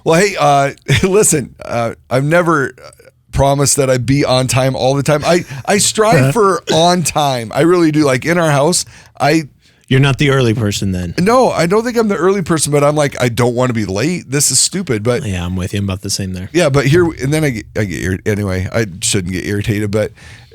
Well, hey, listen, I've never promised that I'd be on time all the time. I strive for on time. I really do. Like in our house, You're not the early person then. No, I don't think I'm the early person, but I'm like, I don't want to be late. This is stupid. But yeah, I'm with you. I'm about the same there. Yeah, but here, and then I get irritated. Anyway, I shouldn't get irritated, but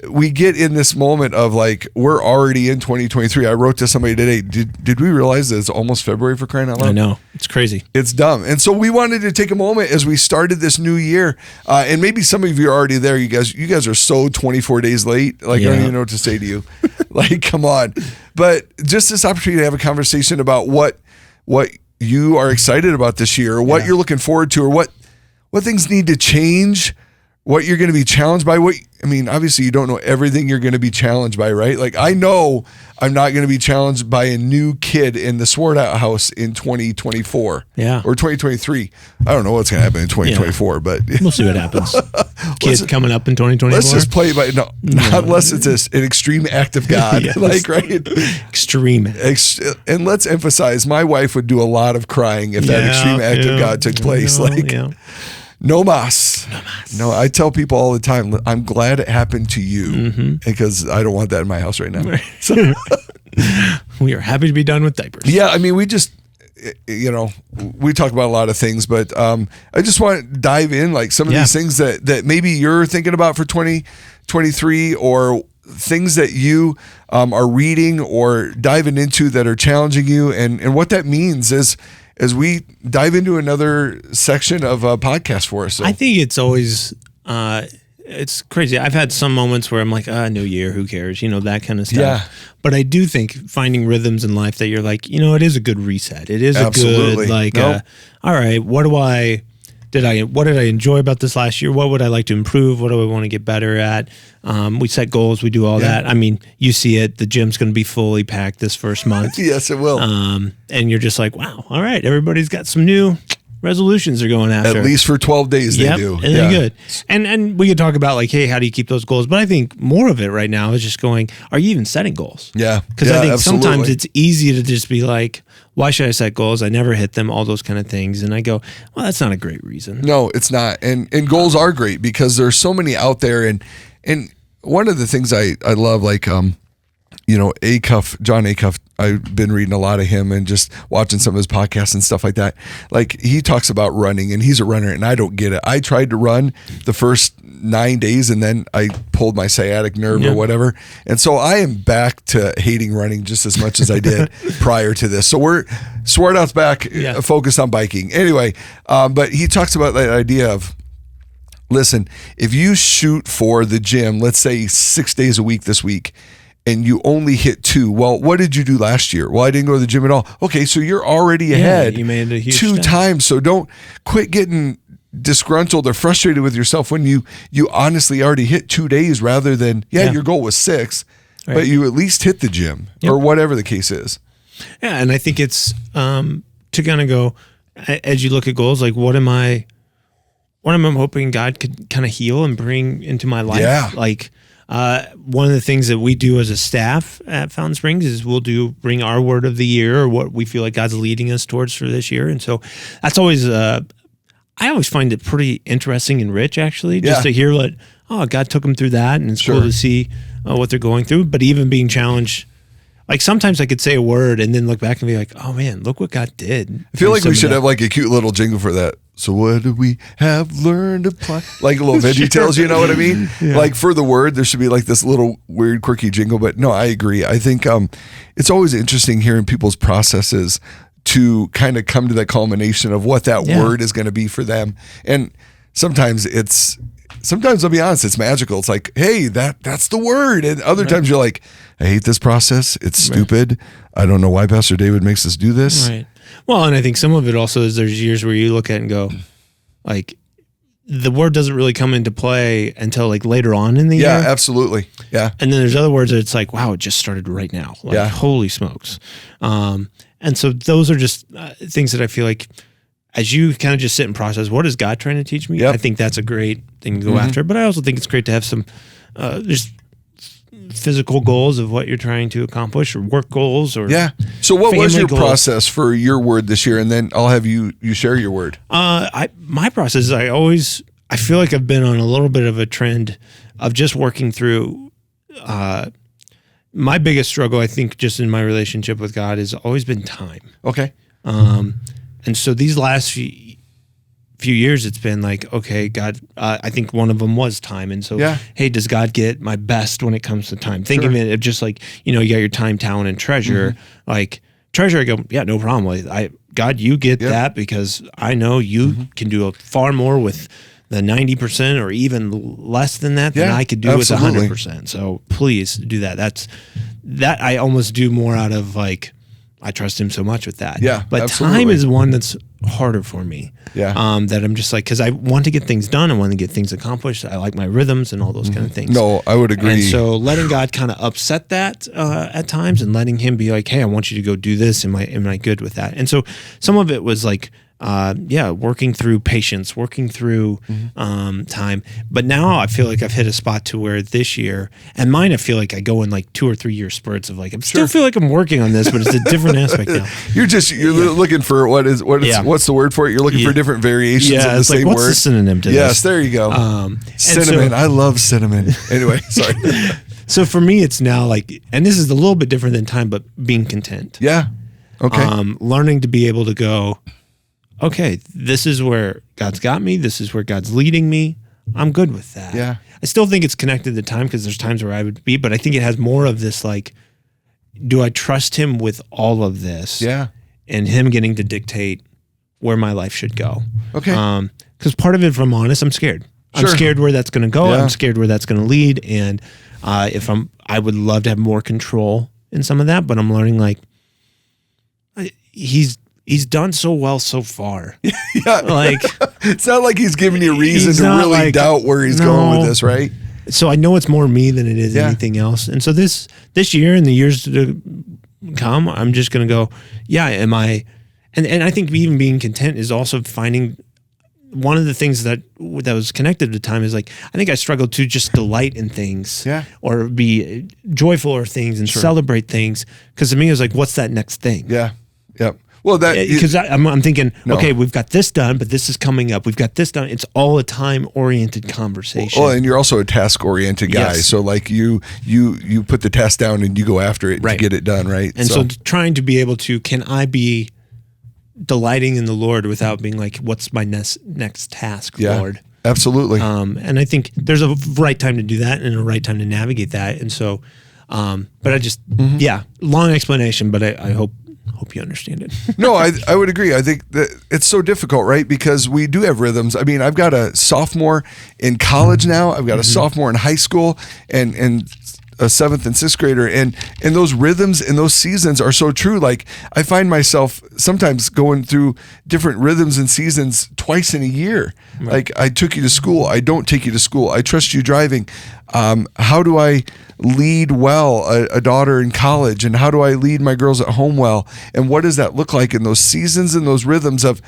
we get in this moment of like, we're already in 2023. I wrote to somebody today, did we realize that it's almost February, for crying out loud? I know. It's crazy. It's dumb. And so we wanted to take a moment as we started this new year. And maybe some of you are already there. You guys are so 24 days late. Like, I don't even know what to say to you. Like, come on. But just this opportunity to have a conversation about what you are excited about this year, or what you're looking forward to, or what things need to change, what you're going to be challenged by. Obviously you don't know everything you're going to be challenged by, right? Like, I know I'm not going to be challenged by a new kid in the Sword Out house in 2024 or 2023. I don't know what's going to happen in 2024, but we'll see what happens. Kid coming up in 2024. Let's just play it by, not unless it's an extreme act of God, like, right? Extreme. And let's emphasize, my wife would do a lot of crying if that extreme act of God took place. No mas. No, I tell people all the time, I'm glad it happened to you because I don't want that in my house right now. So, we are happy to be done with diapers. Yeah, we just, we talk about a lot of things, but I just want to dive in, like some of these things that maybe you're thinking about for 2023, or things that you are reading or diving into that are challenging you, and what that means is, as we dive into another section of a podcast for us. So. I think it's always, it's crazy. I've had some moments where I'm like, new year, who cares? that kind of stuff. Yeah. But I do think finding rhythms in life that you're like, it is a good reset. It is a good, all right, what did I enjoy about this last year? What would I like to improve? What do I want to get better at? We set goals. We do all that. You see it. The gym's going to be fully packed this first month. Yes, it will. And you're just like, wow, all right. Everybody's got some new resolutions they're going after. At least for 12 days they do. And they're good. And we could talk about like, hey, how do you keep those goals? But I think more of it right now is just going, are you even setting goals? Yeah. Because I think sometimes it's easy to just be like, why should I set goals? I never hit them, all those kind of things. And I go, well, that's not a great reason. No, it's not. And goals are great because there's so many out there. And one of the things I love, like, John Acuff, I've been reading a lot of him and just watching some of his podcasts and stuff like that. Like, he talks about running, and he's a runner, and I don't get it. I tried to run the first 9 days, and then I pulled my sciatic nerve or whatever. And so I am back to hating running just as much as I did prior to this. So we're Sword Out's back, focused on biking. Anyway, but he talks about that idea of, listen, if you shoot for the gym, let's say 6 days a week this week, and you only hit 2. Well, what did you do last year? Well, I didn't go to the gym at all. Okay, so you're already ahead. You made a huge 2 times. So don't quit getting disgruntled or frustrated with yourself when you honestly already hit 2 days rather than, your goal was 6, but you at least hit the gym or whatever the case is. Yeah, and I think it's to kind of go, as you look at goals, like what am I hoping God could kind of heal and bring into my life? Yeah. Like, one of the things that we do as a staff at Fountain Springs is we'll bring our word of the year, or what we feel like God's leading us towards for this year. And so that's always, I always find it pretty interesting and rich, actually, just to hear God took them through that. And it's cool to see what they're going through, but even being challenged. Like, sometimes I could say a word and then look back and be like, oh man, look what God did. I feel like we should have like a cute little jingle for that. So what do we have learned to apply? Like a little Veggie Tales, you know what I mean? Yeah. Like for the word, there should be like this little weird, quirky jingle. But no, I agree. I think it's always interesting hearing people's processes to kind of come to that culmination of what that word is going to be for them. And sometimes I'll be honest, it's magical. It's like, hey, that's the word. And other times you're like, I hate this process. It's stupid. I don't know why Pastor David makes us do this. Right. Well, and I think some of it also is there's years where you look at it and go, like, the word doesn't really come into play until like later on in the year. Yeah, absolutely. Yeah. And then there's other words that it's like, wow, it just started right now. Like, holy smokes. And so those are just things that I feel like, as you kind of just sit and process, what is God trying to teach me? Yep. I think that's a great thing to go after. But I also think it's great to have some, just physical goals of what you're trying to accomplish, or work goals, or So what was your goals. process for your word this year? And then I'll have you share your word. My process, I feel like I've been on a little bit of a trend of just working through, my biggest struggle, I think, just in my relationship with God has always been time. Okay. And so these last few years, it's been like, okay, God, I think one of them was time. And so, hey, does God get my best when it comes to time? Thinking of it just like, you got your time, talent, and treasure. Like treasure, I go, yeah, no problem. God, you get that, because I know you can do far more with the 90% or even less than that than I could do with 100%. So please do that. That I almost do more out of like, I trust him so much with that. Yeah, but absolutely. time is one that's harder for me. Yeah. That I'm just like, because I want to get things done. I want to get things accomplished. I like my rhythms and all those kind of things. No, I would agree. And so letting God kind of upset that at times, and letting him be like, hey, I want you to go do this. Am I good with that? And so some of it was like, working through patience, working through time. But now I feel like I've hit a spot to where this year, and mine, I feel like I go in like 2 or 3 year spurts of like, I still feel like I'm working on this, but it's a different aspect now. You're looking for what's the word for it? You're looking for different variations of the same what's word. the synonym to this? Yes, there you go. Cinnamon. I love cinnamon. Anyway, sorry. So for me, it's now like, and this is a little bit different than time, but being content. Yeah. Okay. Learning to be able to go, okay, this is where God's got me. This is where God's leading me. I'm good with that. Yeah. I still think it's connected to time, because there's times where I would be, but I think it has more of this, like, do I trust him with all of this? Yeah. And him getting to dictate where my life should go. Okay. Because part of it, if I'm honest, I'm scared. I'm scared where that's going to go. Yeah. I'm scared where that's going to lead. And I would love to have more control in some of that, but I'm learning like he's done so well so far. Yeah. Like, it's not like he's giving you a reason to really doubt where he's going with this, right? So I know it's more me than it is anything else. And so this year and the years to come, I'm just going to go, am I, and I think even being content is also finding one of the things that was connected to time is like, I think I struggled to just delight in things or be joyful or things and celebrate things. Cause to me, it was like, what's that next thing? Yeah. Yep. Well, because I'm thinking, okay, we've got this done, but this is coming up. We've got this done. It's all a time-oriented conversation. Well, and you're also a task-oriented guy, so like you put the task down and you go after it to get it done, right? And so trying to be able to, can I be delighting in the Lord without being like, what's my next task, Lord? Absolutely. And I think there's a right time to do that and a right time to navigate that. And so, but I just, long explanation, but I hope you understand it. No, I would agree. I think that it's so difficult, right? Because we do have rhythms. I mean, I've got a sophomore in college now. I've got a sophomore in high school and a 7th and 6th grader. And those rhythms and those seasons are so true. Like I find myself sometimes going through different rhythms and seasons twice in a year. Right. Like I took you to school. I don't take you to school. I trust you driving. How do I lead well a daughter in college, and how do I lead my girls at home well, and what does that look like in those seasons and those rhythms of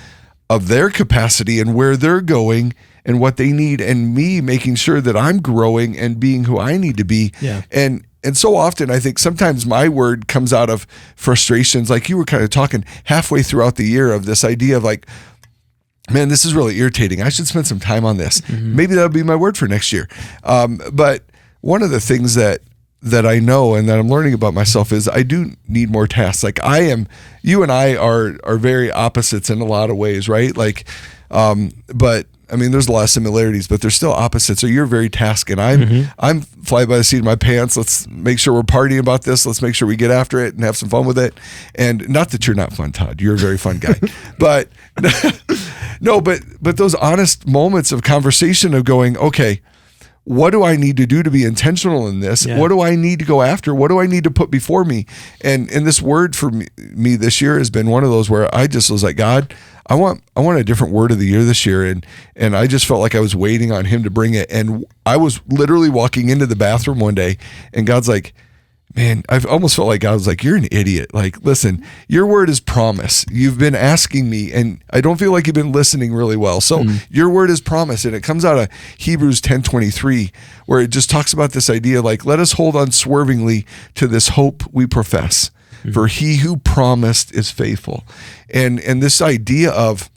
their capacity and where they're going and what they need, and me making sure that I'm growing and being who I need to be. And so often I think sometimes my word comes out of frustrations, like you were kind of talking halfway throughout the year of this idea of like, man, this is really irritating. I should spend some time on this. Maybe that'll be my word for next year. But one of the things that I know and that I'm learning about myself is I do need more tasks. Like you and I are very opposites in a lot of ways, right? Like, but I mean, there's a lot of similarities, but there's still opposites. So you're very task, and I'm fly by the seat of my pants. Let's make sure we're partying about this. Let's make sure we get after it and have some fun with it. And not that you're not fun, Todd. You're a very fun guy, but no, but those honest moments of conversation of going, okay, what do I need to do to be intentional in this? What do I need to go after? What do I need to put before me? And this word for me this year has been one of those where I just was like, God, I want a different word of the year this year. And I just felt like I was waiting on him to bring it. And I was literally walking into the bathroom one day and God's like, man, I've almost felt like God was like, you're an idiot. Like, listen, your word is promise. You've been asking me, and I don't feel like you've been listening really well. So your word is promise. And it comes out of Hebrews 10:23, where it just talks about this idea, like, let us hold unswervingly to this hope we profess. For he who promised is faithful. And this idea of,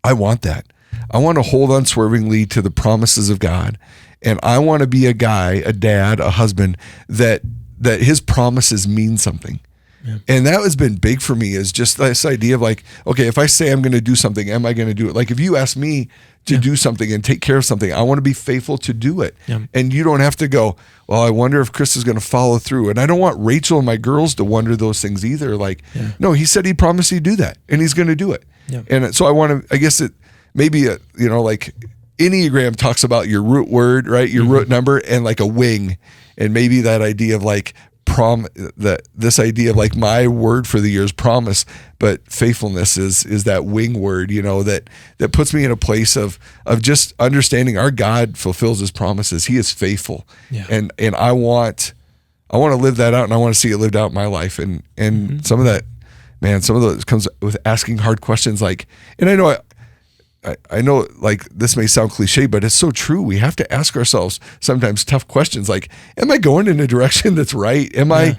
I want that. I want to hold unswervingly to the promises of God. And I want to be a guy, a dad, a husband, that his promises mean something. Yeah. And that has been big for me, is just this idea of like, okay, if I say I'm going to do something, am I going to do it? Like if you ask me to do something and take care of something, I want to be faithful to do it. Yeah. And you don't have to go, well, I wonder if Chris is going to follow through. And I don't want Rachel and my girls to wonder those things either. Like, no, he said he promised he'd do that, and he's going to do it. Yeah. And so I want to, I guess it maybe, like Enneagram talks about your root word, right? Your root number, and like a wing. And maybe that idea of like this idea of like my word for the year is promise, but faithfulness is that wing word, that puts me in a place of just understanding our God fulfills his promises. He is faithful. Yeah. And I want to live that out, and I want to see it lived out in my life. And some of that, man, some of that comes with asking hard questions. Like, and I know like this may sound cliche, but it's so true. We have to ask ourselves sometimes tough questions like, am I going in a direction that's right? Am I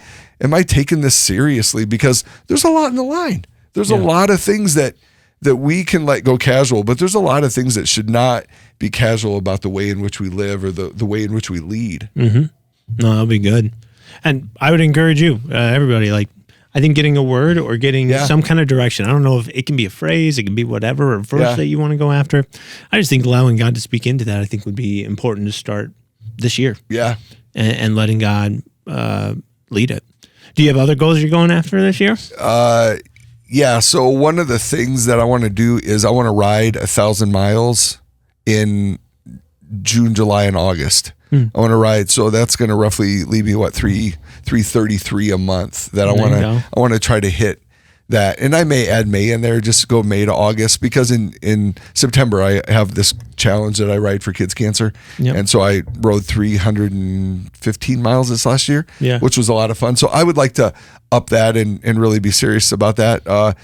taking this seriously? Because there's a lot in the line. There's a lot of things that we can let go casual, but there's a lot of things that should not be casual about the way in which we live or the way in which we lead. No, that'll be good. And I would encourage you, everybody, like, I think getting a word or getting some kind of direction. I don't know if it can be a phrase, it can be whatever, or a verse that you want to go after. I just think allowing God to speak into that, I think, would be important to start this year. Yeah. And letting God lead it. Do you have other goals you're going after this year? Yeah. So one of the things that I want to do is I want to ride 1,000 miles in June, July, and August. I want to ride, so that's going to roughly leave me 333 a month that I want to try to hit that. And I may add May in there, just go May to August, because in September I have this challenge that I ride for Kids Cancer. Yep. And so I rode 315 miles this last year, which was a lot of fun. So I would like to up that and really be serious about that.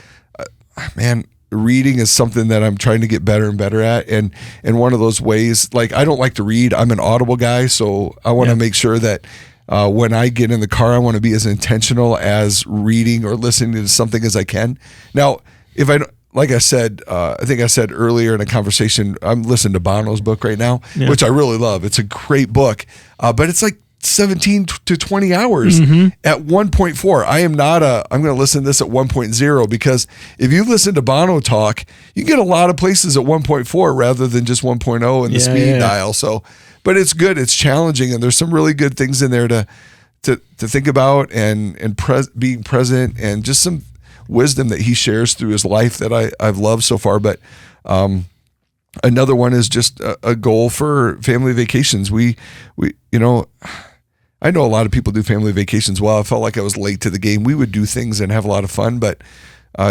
Man, reading is something that I'm trying to get better and better at. And one of those ways, like, I don't like to read. I'm an Audible guy. So I want to make sure that when I get in the car, I want to be as intentional as reading or listening to something as I can. Now, if I, like I said, I think I said earlier in a conversation, I'm listening to Bono's book right now, which I really love. It's a great book, but it's like 17 to 20 hours at 1.4. I'm going to listen to this at 1.0, because if you listen to Bono talk, you get a lot of places at 1.4 rather than just 1.0 in the speed dial. So, but it's good. It's challenging. And there's some really good things in there to think about and being present, and just some wisdom that he shares through his life that I've loved so far. But, another one is just a goal for family vacations. We I know a lot of people do family vacations well. I felt like I was late to the game. We would do things and have a lot of fun, but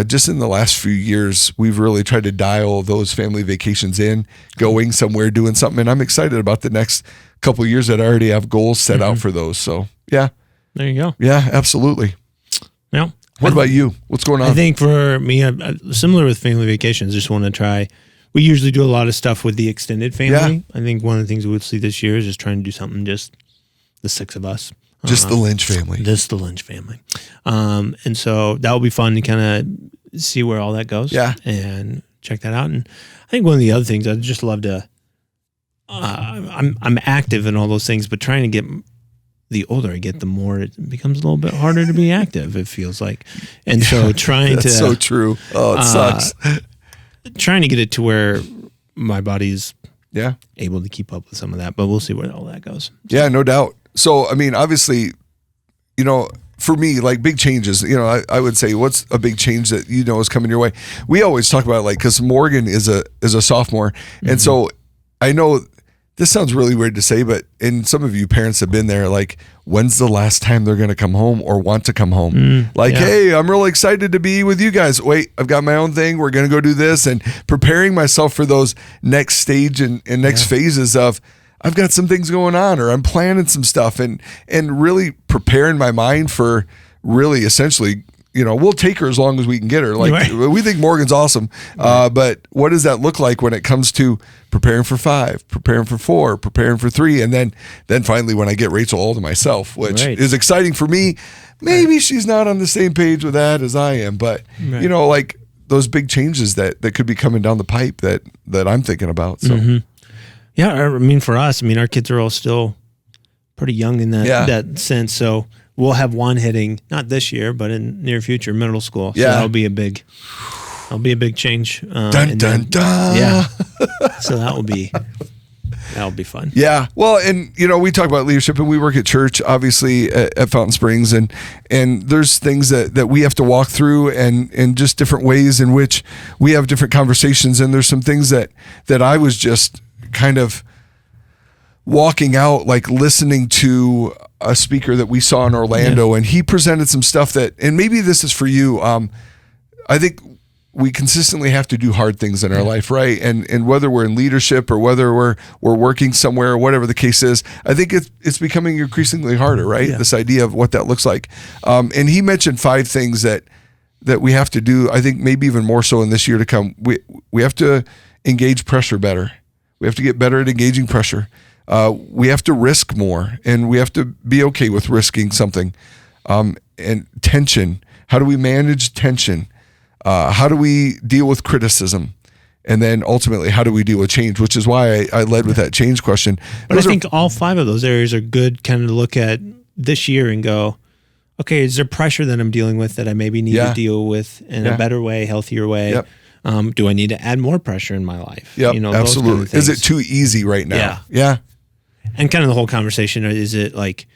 just in the last few years, we've really tried to dial those family vacations in, going somewhere, doing something. And I'm excited about the next couple of years that I already have goals set out for those. So yeah. There you go. Yeah, absolutely. Yeah. What about you? What's going on? I think for me, similar with family vacations, just want to try. We usually do a lot of stuff with the extended family. I think one of the things we'll see this year is just trying to do something just the six of us. Just the Lynch family. Just the Lynch family. And so that will be fun to kind of see where all that goes. Yeah. And check that out. And I think one of the other things I'd just love to, I'm active in all those things, but trying to get, the older I get, the more it becomes a little bit harder to be active, it feels like. And so trying That's so true. Oh, it sucks. Trying to get it to where my body's able to keep up with some of that, but we'll see where all that goes. So. Yeah, no doubt. So, I mean, obviously, for me, like big changes, I would say, what's a big change that is coming your way? We always talk about because Morgan is a sophomore. And so I know this sounds really weird to say, but some of you parents have been there, like, when's the last time they're going to come home or want to come home? Hey, I'm really excited to be with you guys. Wait, I've got my own thing. We're going to go do this, and preparing myself for those next stage and next phases of, I've got some things going on, or I'm planning some stuff, and really preparing my mind for really essentially, we'll take her as long as we can get her. Like Right. we think Morgan's awesome, but what does that look like when it comes to preparing for 5, preparing for 4, preparing for 3, and then finally when I get Rachel all to myself, which Right. is exciting for me. Maybe she's not on the same page with that as I am, but Right. like those big changes that could be coming down the pipe that I'm thinking about. So. Mm-hmm. Yeah, I mean, for us, our kids are all still pretty young in that sense. So we'll have one hitting, not this year, but in near future, middle school. So that'll be a big change. Dun, dun, dun. Yeah. So that'll be fun. Yeah. Well, and we talk about leadership, and we work at church, obviously at Fountain Springs, and there's things that we have to walk through, and just different ways in which we have different conversations. And there's some things that I was just kind of walking out, like listening to a speaker that we saw in Orlando, and he presented some stuff and maybe this is for you. I think we consistently have to do hard things in our life, right? And whether we're in leadership or whether we're working somewhere or whatever the case is, I think it's becoming increasingly harder, right? Yeah. This idea of what that looks like. And he mentioned 5 things that we have to do. I think maybe even more so in this year to come. We have to engage pressure better. We have to get better at engaging pressure. We have to risk more, and we have to be okay with risking something. And tension. How do we manage tension? How do we deal with criticism? And then ultimately, how do we deal with change? Which is why I led with that change question. But I think all 5 of those areas are good kind of to look at this year and go, okay, is there pressure that I'm dealing with that I maybe need to deal with in a better way, healthier way? Yep. Do I need to add more pressure in my life? Yep, those absolutely. kind of things. Is it too easy right now? Yeah. And kind of the whole conversation, is it like,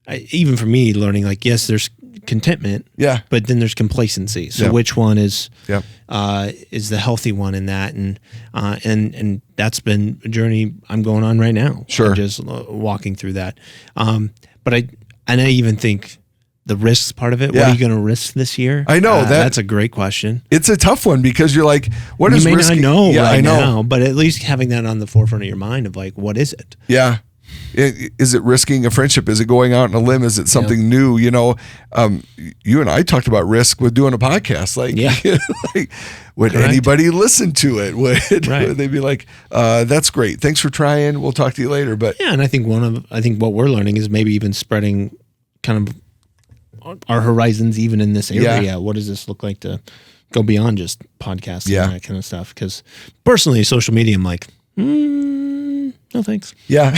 even for me, learning like, yes, there's contentment, but then there's complacency. So which one is the healthy one in that? And that's been a journey I'm going on right now. Sure. I'm just walking through that. But I even think the risks part of it, what are you going to risk this year? I know that's a great question. It's a tough one because you're like, what is risky? You may not know I know. now, but at least having that on the forefront of your mind of like, what is it? Yeah. Is it risking a friendship? Is it going out on a limb? Is it something new? You and I talked about risk with doing a podcast. Like, would anybody listen to it? Would they be like, that's great. Thanks for trying. We'll talk to you later. But yeah, and I think what we're learning is maybe even spreading kind of our horizons even in this area. Yeah. What does this look like to go beyond just podcasting and that kind of stuff? Because personally, social media, I'm like, no thanks. Yeah.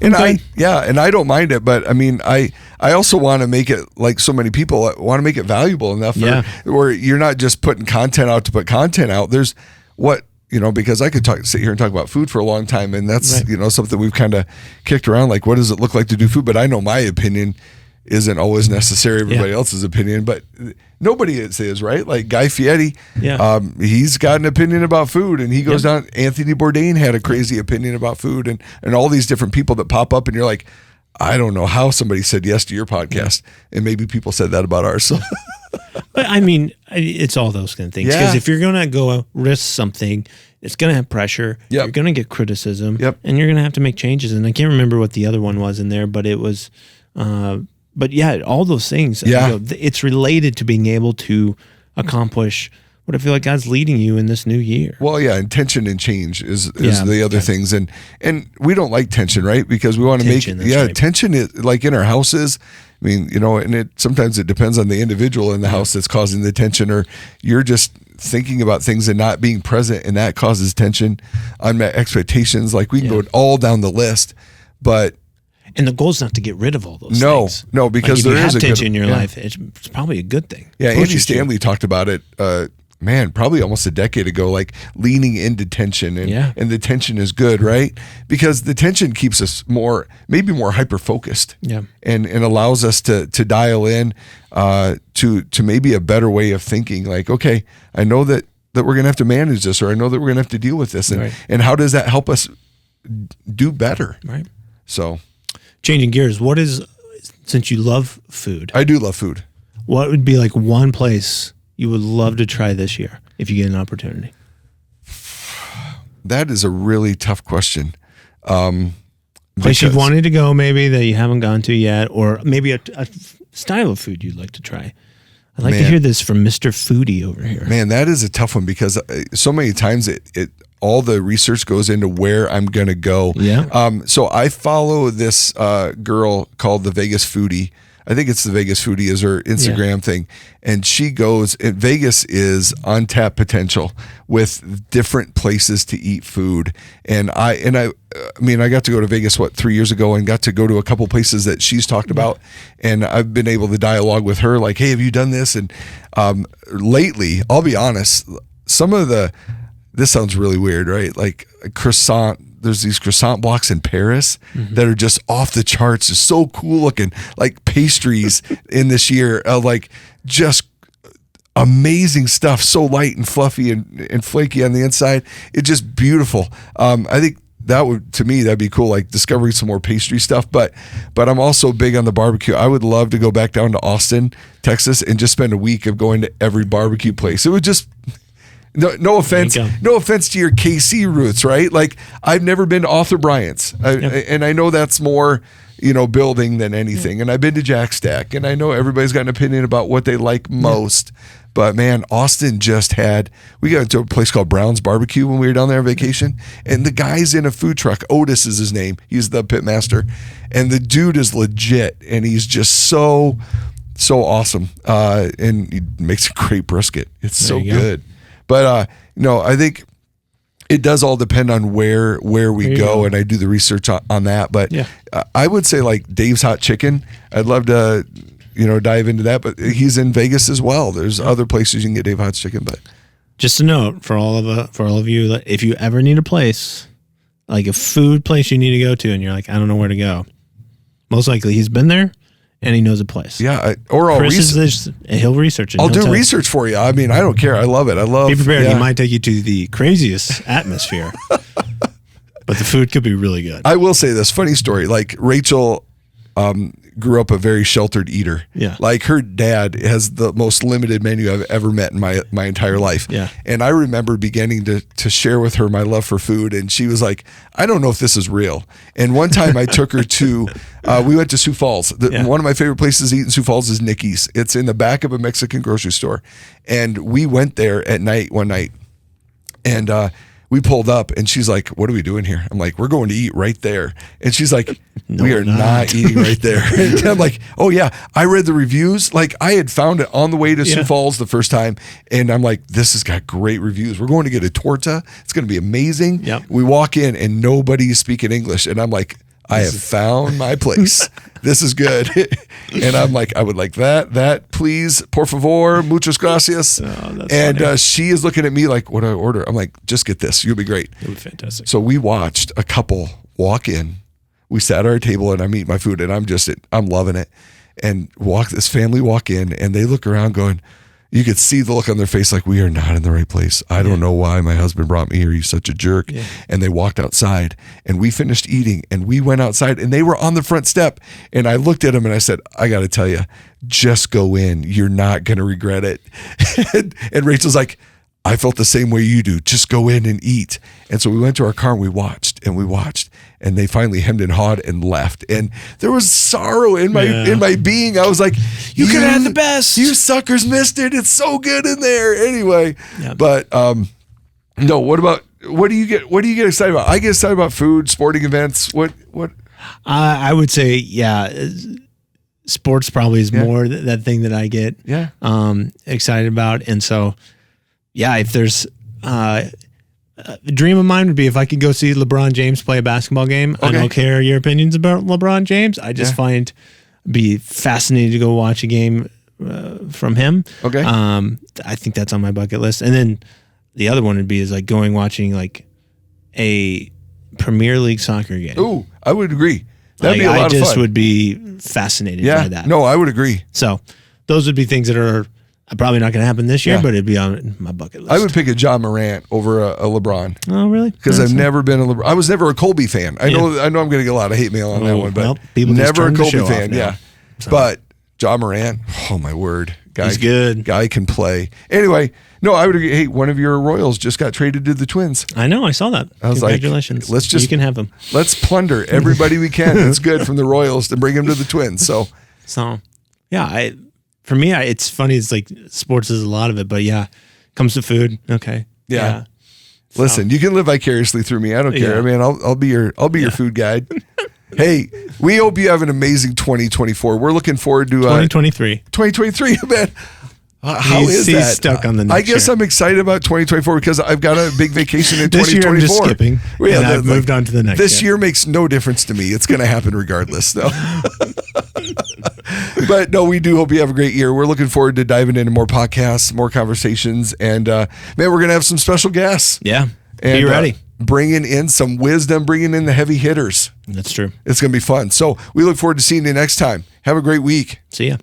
And I don't mind it, but I mean, I also want to make it, like so many people, want to make it valuable enough where you're not just putting content out to put content out. There's because I could sit here and talk about food for a long time, and that's something we've kind of kicked around, like what does it look like to do food? But I know my opinion isn't always necessary, everybody else's opinion, but nobody is, right? Like Guy Fieri, he's got an opinion about food, and he goes down. Anthony Bourdain had a crazy opinion about food, and all these different people that pop up, and you're like, I don't know how somebody said yes to your podcast, and maybe people said that about ours. So. But I mean, it's all those kind of things. Because if you're going to go risk something, it's going to have pressure. You're going to get criticism, and you're going to have to make changes. And I can't remember what the other one was in there, but it was. But yeah, all those things, it's related to being able to accomplish what I feel like God's leading you in this new year. Well, yeah, and tension and change is the other things. And we don't like tension, right? Because we want to make, tension is like in our houses. I mean, and sometimes it depends on the individual in the house that's causing the tension, or you're just thinking about things and not being present, and that causes tension, unmet expectations. Like we can go all down the list, and the goal is not to get rid of all those things. No, because like if there you is have a tension in your life, it's probably a good thing. Yeah, Andy Stanley talked about it, probably almost a decade ago, like leaning into tension, and the tension is good, right? Because the tension keeps us maybe more hyper-focused, and allows us to dial in to maybe a better way of thinking, like, okay, I know that we're going to have to manage this, or I know that we're going to have to deal with this, and how does that help us do better? Right. So... Changing gears, since you love food. I do love food. What would be like one place you would love to try this year if you get an opportunity? That is a really tough question. Place you've wanted to go, maybe that you haven't gone to yet, or maybe a style of food you'd like to try. I'd like to hear this from Mr. Foodie over here. Man, that is a tough one because so many times it all the research goes into where I'm going to go. Yeah. So I follow this girl called the Vegas Foodie. I think it's the Vegas Foodie is her Instagram thing. And she goes, and Vegas is untapped potential with different places to eat food. And I mean, I got to go to Vegas, 3 years ago, and got to go to a couple places that she's talked about. And I've been able to dialogue with her like, hey, have you done this? And lately, I'll be honest, this sounds really weird, right? Like there's these croissant blocks in Paris that are just off the charts. It's so cool looking, like pastries in this year, like just amazing stuff. So light and fluffy and flaky on the inside. It's just beautiful. I think that'd be cool, like discovering some more pastry stuff. But I'm also big on the barbecue. I would love to go back down to Austin, Texas, and just spend a week of going to every barbecue place. It would just... No offense to your KC roots, right? Like I've never been to Arthur Bryant's, and I know that's more, building than anything. And I've been to Jack Stack, and I know everybody's got an opinion about what they like most. But man, Austin we got to a place called Brown's Barbecue when we were down there on vacation, and the guy's in a food truck. Otis is his name. He's the pit master, and the dude is legit, and he's just so awesome, and he makes a great brisket. It's so good. But I think it does all depend on where we go, and I do the research on that. But I would say like Dave's Hot Chicken. I'd love to dive into that. But he's in Vegas as well. There's other places you can get Dave Hot's Chicken. But just a note for all of you, if you ever need a place, like a food place you need to go to, and you're like, I don't know where to go, most likely he's been there. And he knows a place. Yeah, he'll research it. I'll do research for you. I mean, I don't care. I love it. Be prepared. Yeah. He might take you to the craziest atmosphere, but the food could be really good. I will say this funny story. Like Rachel grew up a very sheltered eater. Yeah. Like her dad has the most limited menu I've ever met in my entire life. Yeah. And I remember beginning to share with her my love for food, and she was like, I don't know if this is real. And one time I took her to, we went to Sioux Falls. One of my favorite places to eat in Sioux Falls is Nikki's. It's in the back of a Mexican grocery store. And we went there at night one night, and we pulled up, and she's like, what are we doing here? I'm like, we're going to eat right there. And she's like, we are not eating right there. And I'm like, oh yeah, I read the reviews. Like I had found it on the way to Sioux Falls the first time. And I'm like, this has got great reviews. We're going to get a torta. It's going to be amazing. Yep. We walk in and nobody's speaking English. And I'm like, I have found my place. This is good. And I'm like, I would like that, please, por favor, muchas gracias. And she is looking at me like, what do I order? I'm like, just get this. You'll be great. It'll be fantastic. So we watched a couple walk in. We sat at our table, and I'm eating my food, and I'm loving it. And this family walk in, and they look around going, you could see the look on their face like, we are not in the right place. I don't know why my husband brought me here. He's such a jerk. Yeah. And they walked outside, and we finished eating, and we went outside, and they were on the front step. And I looked at them, and I said, I got to tell you, just go in. You're not going to regret it. And Rachel's like, I felt the same way you do. Just go in and eat. And so we went to our car, and we watched, and they finally hemmed and hawed and left. And there was sorrow in my being. I was like, you could have had the best. You suckers missed it. It's so good in there. Anyway, but no, what do you get excited about? I get excited about food, sporting events. What? I would say, sports probably is more that thing that I get excited about. And so, if there's a dream of mine would be if I could go see LeBron James play a basketball game. Okay. I don't care your opinions about LeBron James. I just be fascinated to go watch a game from him. Okay. I think that's on my bucket list. And then the other one would be like watching like a Premier League soccer game. Ooh, I would agree. That'd be a lot of fun. I just would be fascinated by that. No, I would agree. So those would be things that are probably not going to happen this year, but it'd be on my bucket list. I would pick a John Morant over a LeBron. Oh, really? Because I've never been a LeBron. I was never a Kobe fan. I know I'm going to get a lot of hate mail on that one, but never a Kobe fan. So. But John Morant, oh my word, He's good. Guy can play. Anyway, no, I would agree. Hey, one of your Royals just got traded to the Twins. I know. I saw that. I was Congratulations. Like, you can have him. Let's plunder everybody we can that's good from the Royals to bring him to the Twins. So yeah, for me, it's funny. It's like sports is a lot of it, but yeah, comes to food. Okay. Yeah. Listen, you can live vicariously through me. I don't care. I mean, I'll be your food guide. Hey, we hope you have an amazing 2024. We're looking forward to 2023. 2023, man. How is he's that? Stuck on the next I guess year. I'm excited about 2024 because I've got a big vacation in this 2024. year I'm just skipping, Yeah, and I've moved on to the next. This year makes no difference to me. It's going to happen regardless, though. But no, we do hope you have a great year. We're looking forward to diving into more podcasts, more conversations, and man, we're going to have some special guests. Yeah, and, be ready. Bringing in some wisdom, bringing in the heavy hitters. That's true. It's going to be fun. So we look forward to seeing you next time. Have a great week. See ya.